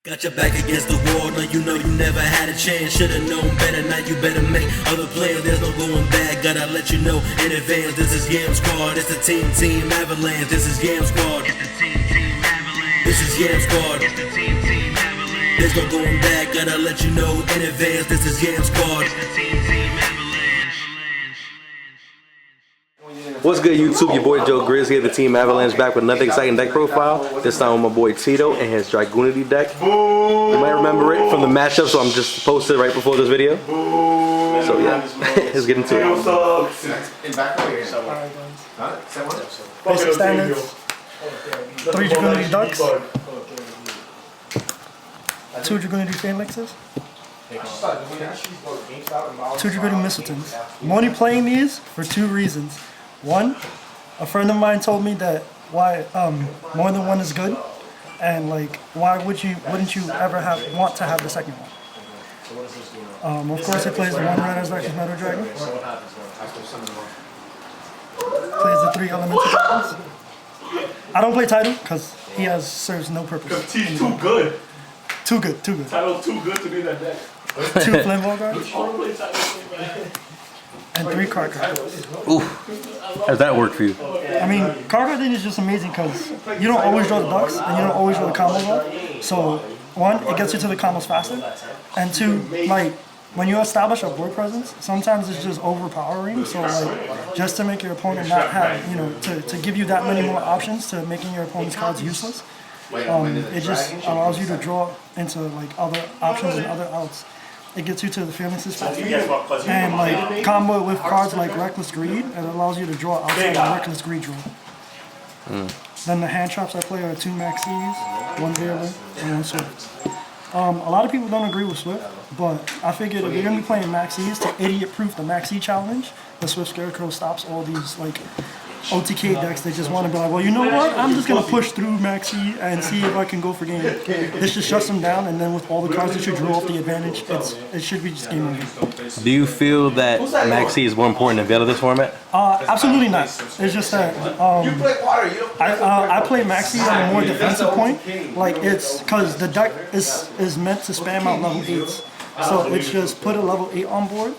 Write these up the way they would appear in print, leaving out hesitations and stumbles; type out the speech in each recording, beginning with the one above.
Got your back against the wall, no you know you never had a chance. Should've known better, now you better make other players. There's no going back, gotta let you know in advance. This is Yam Squad, it's the TeamAvalanche. This is Yam Squad, it's the TeamAvalanche. This is Yam Squad, it's the TeamAvalanche. There's no going back, gotta let you know in advance. This is Yam Squad, it's the TeamAvalanche. What's good, YouTube? Your boy Joe Grizz here, the TeamAvalanche, back with another exciting deck profile. This time with my boy Tito and his Dragunity deck. You might remember it from the matchup, so I'm just posted right before this video. So yeah, let's get into it. Basic standards, 3 Dragunity ducks, 2 Dragunity phalanxes, 2 Dragunity mistletoes. I'm only playing these for 2 reasons. One, a friend of mine told me that why more than one is good, and like why wouldn't you ever want to have the second one? Of course, it plays the 1 red as Vector's Metal Dragon. Plays the 3 elemental dragons. I don't play Tito because he serves no purpose. Because he's too good. Too good. Tito's too good to be in that deck. 2 Flame Ball guards. And 3 card cards. Ooh, how's that work for you? I mean, card carding is just amazing because you don't always draw the ducks and you don't always draw the combos up. So, 1, it gets you to the combos faster. And 2, like, when you establish a board presence, sometimes it's just overpowering. So, like, just to make your opponent not have, to give you that many more options to making your opponent's cards useless, it just allows you to draw into, like, other options and other outs. It gets you to the phalanxes faster, and like combo it with cards like Reckless Greed, it allows you to draw outside of Reckless Greed draw. Then the hand traps I play are 2 Maxis, 1 Veiler, and 1 Swift. A lot of people don't agree with Swift, but I figured if you're gonna be playing Maxis to idiot-proof the Maxi challenge, the Swift Scarecrow stops all these like OTK decks that just want to be like, well, you know what? I'm just going to push through Maxi and see if I can go for game. This just shuts them down, and then with all the cards that you draw off the advantage, it should be just game over. Do you feel that Maxi is more important than Veil of this format? Absolutely not. It's just that I play Maxi on a more defensive point. Like, it's because the deck is meant to spam out level 8s. So it's just put a level 8 on board.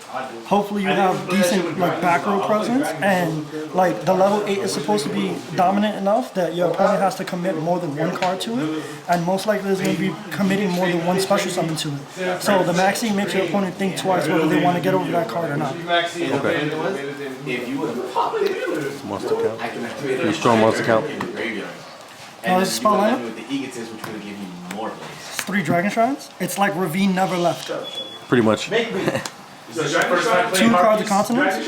Hopefully you have decent like back row presence, and like the level 8 is supposed to be dominant enough that your opponent has to commit more than 1 card to it, and most likely is going to be committing more than 1 special summon to it. So the Maxi makes your opponent think twice whether they want to get over that card or not. Okay. Monster count. Pretty strong monster count. This is spell lineup. 3 Dragon Shrines. It's like Ravine never left. Pretty much. 2 cards of Continents.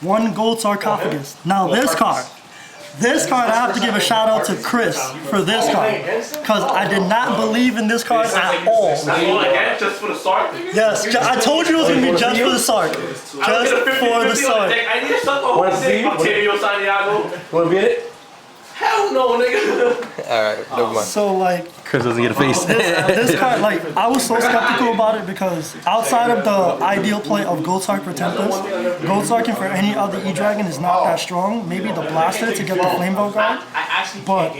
1 Gold Sarcophagus. Now this card I have to give a shout out to Chris for this card, because I did not believe in this card at all. Just for the Sark? Yes, I told you it was going to be just for the Sark. Just for the Sark. I need to suck my whole thing. Santiago. Want to get it? Hell no, nigga. Alright, never mind. So like, Chris doesn't get a face. this card, like, I was so skeptical about it because outside of the ideal play of Gold Sark for Tempest, Gold Sarking for any other E-Dragon is not that strong. Maybe the Blaster to get the Flame Bell guard, but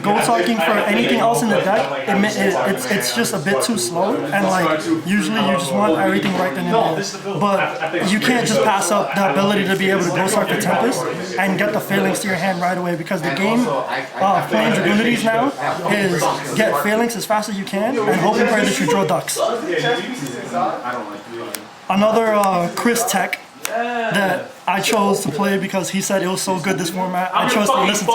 Gold Sarking for anything else in the deck, it's just a bit too slow, and like, usually you just want everything right then and there. But you can't just pass up the ability to be able to Gold Sark for Tempest and get the Phalanx to your hand right away, because the game playing Dragunities now is get Phalanx as fast as you can and hope and pray that you draw ducks. Another Chris tech that I chose to play because he said it was so good this format. I chose to listen to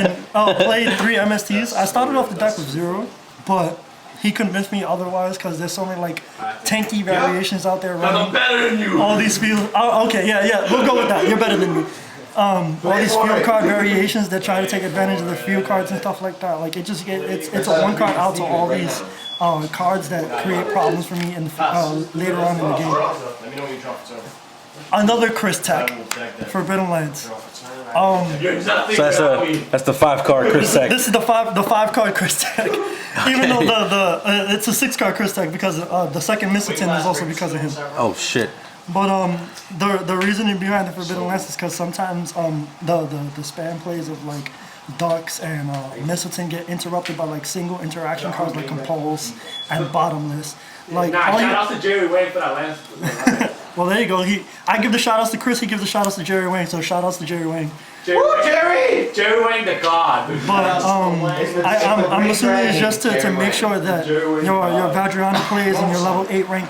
him. And played 3 MSTs. I started off the deck with 0, but he convinced me otherwise because there's so many like tanky variations out there running. I'm better than you. All these field. Oh, okay, yeah, we'll go with that. You're better than me. All these field card variations that try to take advantage of the field cards and stuff like that. Like it's a 1 card out to all these cards that create problems for me in later on in the game. Another Chris tech, Forbidden Lands. So that's the 5-card Chris tech. This is the 5-card Chris tech. Even though it's a 6-card Chris tech because the second Mistletoe is also because of him. Oh shit. But the reasoning behind the Forbidden Lands is because sometimes the spam plays of like Ducks and Mistleton get interrupted by like single interaction cards like Compulse and Bottomless. Like Nah, all shout you, out to Jerry Wayne for that last. well, there you go. I give the shout outs to Chris. He gives the shout outs to Jerry Wayne. So shout outs to Jerry Wayne. Jerry Wayne the God. But I'm assuming it's just to make sure that your Vadriana plays and your level 8 rank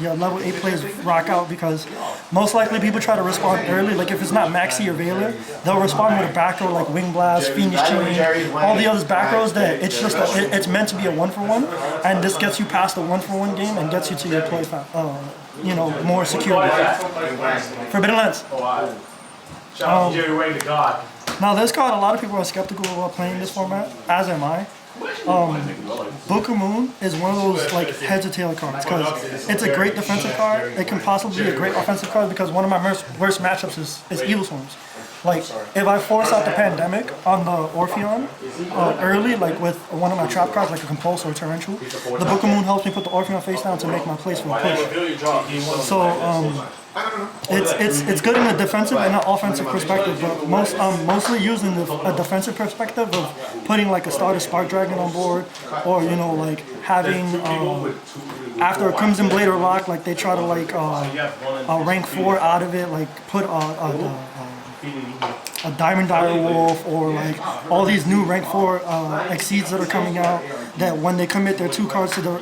your level 8 players rock out, because most likely people try to respond early. Like if it's not Maxi or Veiler, they'll respond with a back row like Wing Blast, Phoenix Chain, all the others back rows that it's just it's meant to be a 1-for-1, and this gets you past the 1-for-1 game and gets you to your play more secure. Forbidden Lens. Shout out to Jerry Wayne the God. Now this card, a lot of people are skeptical about playing this format, as am I. Book of Moon is one of those like heads or tail cards because it's a great defensive card. It can possibly be a great offensive card because one of my worst matchups is Evil Swarms. Like if I force out the Pandemic on the Orpheon early, like with one of my trap cards like a Compulse or a Torrential, the Book of Moon helps me put the Orpheon face down to make my place for a push. So it's good in a defensive and an offensive perspective, but mostly used in a defensive perspective of putting like a starter Spark Dragon on board, or like having after a Crimson Blade or Lock, like they try to like rank 4 out of it, like put a Diamond Dire Wolf, or like all these new rank 4 Exceeds that are coming out, that when they commit their 2 cards to the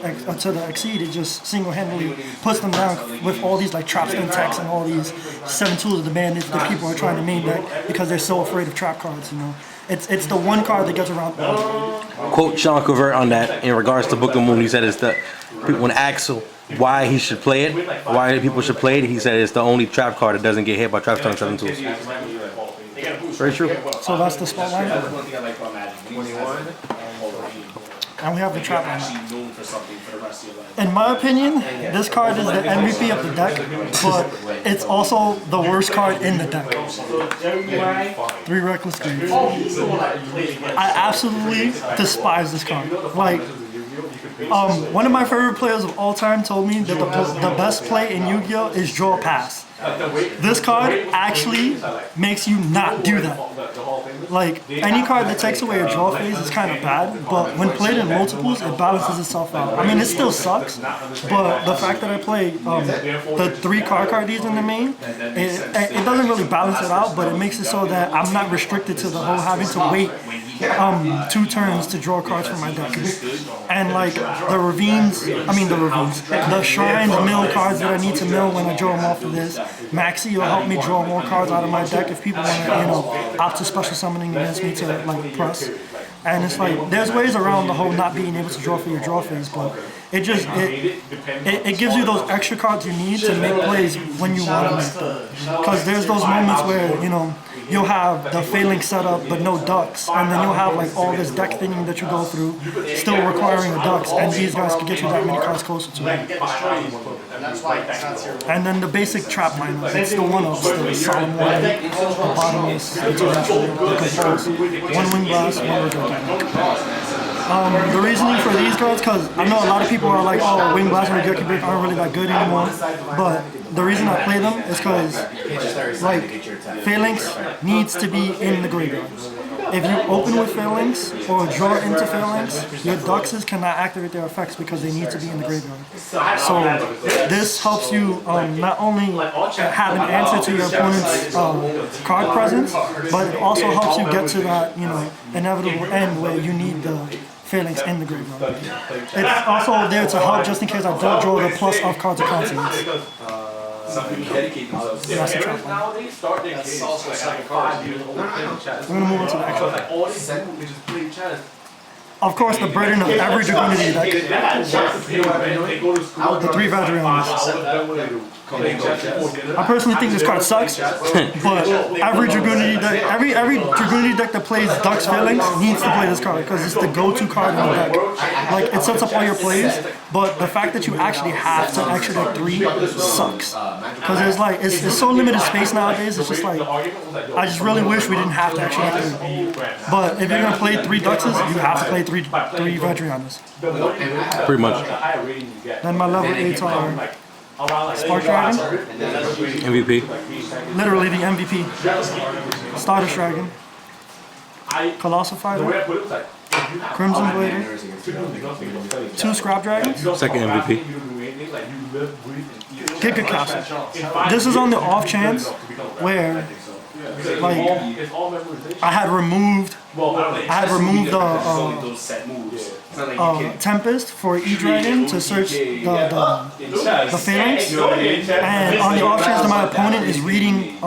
Exceed, it just single-handedly puts them down with all these like trap spin techs and all these 7 tools of the bandits that people are trying to main deck because they're so afraid of trap cards, It's the one card that gets around. Quote Sean Covert on that in regards to Book of Moon. He said it's the when asked why he should play it, why people should play it, he said it's the only trap card that doesn't get hit by trap stun 7 tools. Very true. So that's the spotlight. And we have the trap line. In my opinion, this card is the MVP of the deck, but it's also the worst card in the deck. 3 Reckless Greed. I absolutely despise this card. Like, one of my favorite players of all time told me that the best play in Yu-Gi-Oh! Is draw a pass. This card actually makes you not do that. Like, any card that takes away a draw phase is kind of bad, but when played in multiples, it balances itself out. I mean, it still sucks, but the fact that I play the 3 cardies in the main, it doesn't really balance it out, but it makes it so that I'm not restricted to the whole having to wait 2 turns to draw cards from my deck. And like the Shrine, the mill cards that I need to mill when I draw them off of this. Maxi will help me draw more cards out of my deck if people want to, opt to special summoning against me to like press. And it's like there's ways around the whole not being able to draw for your draw phase, but it gives you those extra cards you need to make plays when you want to make them. Because there's those moments where you'll have the Phalanx setup but no ducks, and then you'll have like all this deck thinning that you go through, still requiring the ducks, and these guys can get you that many cards closer to it. And then the basic trap line, it's the one-ups, the Solemn One, the Bottomless, the Torrential, the Compulse, 1 Wing Blast, 1 Regret. The reasoning for these cards, because I know a lot of people are like, oh, Wing Blast and Regeki Break aren't really that good anymore, but the reason I play them is because, like, Phalanx needs to be in the graveyard. If you open with Phalanx or draw into Phalanx, your Duxes cannot activate their effects because they need to be in the graveyard. So this helps you not only have an answer to your opponent's card presence, but it also helps you get to that inevitable end where you need the Phalanx in the graveyard. It's also there to help just in case I don't draw the plus of cards of consonants. That's the trap line. We're going to move on to the actual. Of course, the burden of every Dragunity deck, the 3 Vadrianas. I personally think this card sucks, but every Dragunity deck that plays Dux Phalanx needs to play this card because it's the go-to card in the deck. Like, it sets up all your plays, but the fact that you actually have to extra deck 3 sucks. Because there's like, it's so limited space nowadays, it's just like, I just really wish we didn't have to extra deck 3. But if you're going to play 3 Duxes, you have to play 3 Vadrianas. Pretty much. Then my level 8s are Spark Dragon, MVP. Literally the MVP. Starter Dragon. Colossal The way I Fighter, put it was like, if you have Crimson all Blader, manners against people, 2 Scrap Dragons, you don't Second talk about MVP. it, you don't do anything, like you live, breathe, and eat. Giga Castle. In 5 This is on the years, off chance where like it's all memorization. I had removed those set moves. It's not like you can. Tempest for E-Dragon to search the phalanx, and on the off chance that my opponent is reading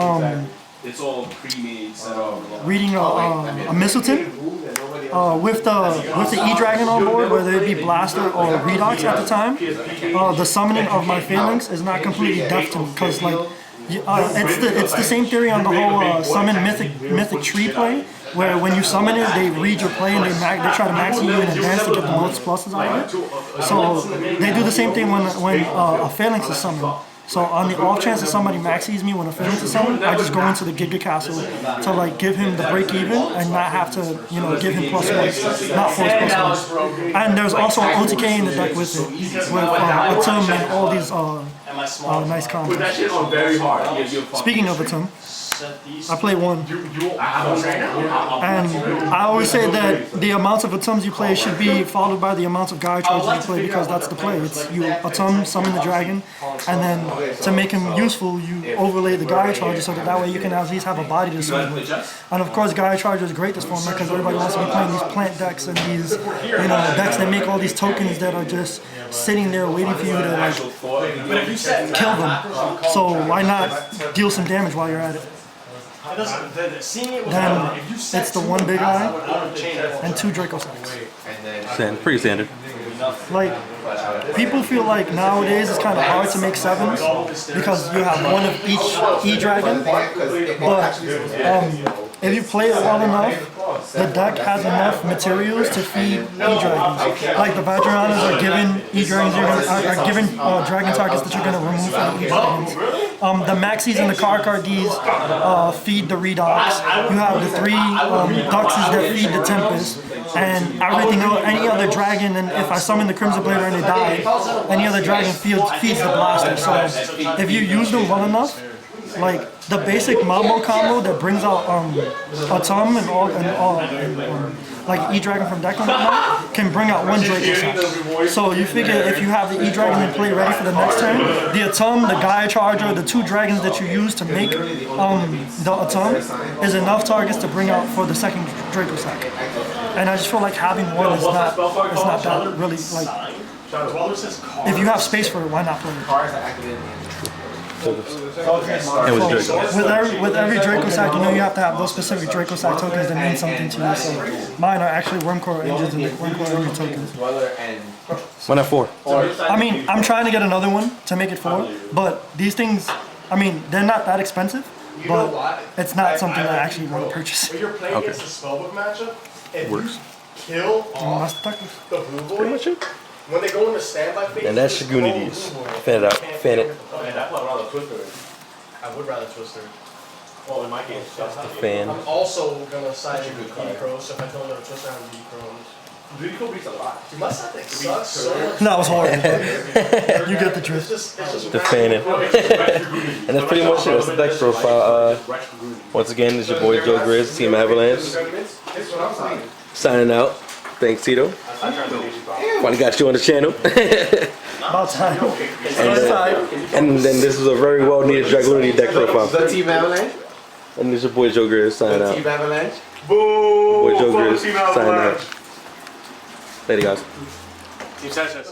It's all pre-made set up. a Mistleton with the E-Dragon on board, whether it be Blaster or Redox at the time, the summoning of my phalanx is not completely deaf to me, because like it's the same theory on the whole summon mythic tree play, where when you summon it, they read your play and they try to max you in advance to get the most pluses out of it. So they do the same thing when a phalanx is summoned. So on the off chance that somebody maxes me when a phalanx is summoned, I just go into the Giga Castle to like give him the break even and not have to, you know, give him +1, not force +1. And there's also an OTK in the deck with it, with Atum and all these nice combos. That shit on very hard. Speaking of Atum, I play 1. And I always say that the amounts of Atums you play should be followed by the amounts of Gaia Charges you play, because that's the play. It's you Atum, summon the dragon, and then to make him useful, you overlay the Gaia Charges so that way you can at least have a body to swing with. And of course, Gaia Charger is great this format because everybody wants to be playing these plant decks and these, you know, decks that make all these tokens that are just sitting there waiting for you to like kill them. So why not deal some damage while you're at it? Then it's the 1 big eye and 2 Draco Sacks. Pretty standard. Like, people feel like nowadays it's kind of hard to make 7s because you have 1 of each E-Dragon, but if you play it well enough, the deck has enough materials to feed E-Dragons. Like the Vajrayanas are given E-Dragons, are given dragon targets that you're going to remove from the E-Dragons. The Maxis and the Karkards feed the Redox. You have the 3 Duxes that feed the Tempest. And everything else, any other dragon, and if I summon the Crimson Blader and they die, any other dragon feeds the Blaster. So if you use them well enough, like the basic Mambo combo that brings out Atum and like E-Dragon from deck and whatnot, can bring out 1 Draco Sack. So you figure if you have the E-Dragon in play ready for the next turn, the Atum, the Gaia Charger, the 2 dragons that you use to make the Atum is enough targets to bring out for the second Draco Sack. And I just feel like having 1 is not that really, like, if you have space for it, why not play it? With every Draco Sack, you know you have to have those specific Draco Sack tokens that mean something to you. So mine are actually Wormcore engines and Wormcore engine tokens. Why not 4? I mean, I'm trying to get another one to make it 4, but these things, I mean, they're not that expensive, but it's not something that I actually want to purchase. When you're playing against a spellbook matchup, if Works. you kill off the blue boy, when they go into standby phase, And that's Dragunity's. Fan it out. Fan it. I would rather Twister. Well, in my case, that's the Fan. I'm also gonna side with D-Crow, so if I tell them to Twister, I have D-Crows. Rico beats a lot. Dude, my side deck sucks so much. That was horrible. You get the drift. It's just The fan it. And that's pretty much it. That's the deck profile. Once again, it's your boy Joe Grizz, Team Avalanche. Signing out. Thanks, Tito. Finally got you on the channel. About time. And then this is a very well needed Dragunity deck profile. The Team Avalanche. And this is your boy Joe Grizz signing out. Team Avalanche. Boy Joe Grizz signing out. Later, guys. Team Sanchez.